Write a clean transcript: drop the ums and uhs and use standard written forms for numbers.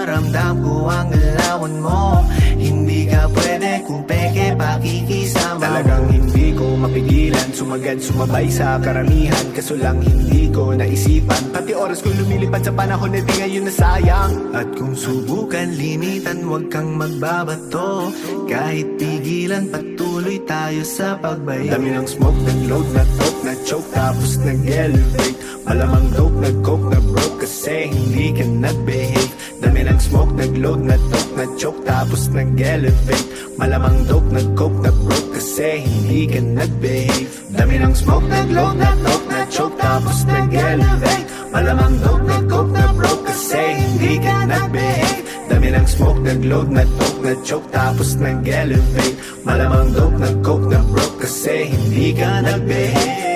ramdam ko ang galawan mo. Hindi ka pwede kung peke pakikisama. Talagang hindi ko mapigilan, sumagad sumabay sa karamihan. Kaso lang hindi ko naisipan, pati oras ko lumilipad sa panahon na di ngayon nasayang. At kung subukan limitan, huwag kang magbabato. Kahit pigilan, patuloy tayo sa pagbayo. Dami ng smoke, nag-load, na-toke, na-choke, tapos nag-elevate. Malamang dope, nag-coke, na-broke kasi hindi ka nag-behave. Dami ng smoke, nag-load, na-toke, na-choke, tapos nag-elevate. Malamang dope, nag-coke, na-broke kasi hindi ka nag-behave. Dami ng smoke, nag-load, na-toke, na-choke, tapos nag-elevate. Malamang dope, nag-coke, na-broke kasi hindi ka nag-behave. Dami ng smoke, nag-load, na-toke, na-choke, tapos nag-elevate. Malamang dope, nag-coke, na-broke kasi hindi ka nag-behave.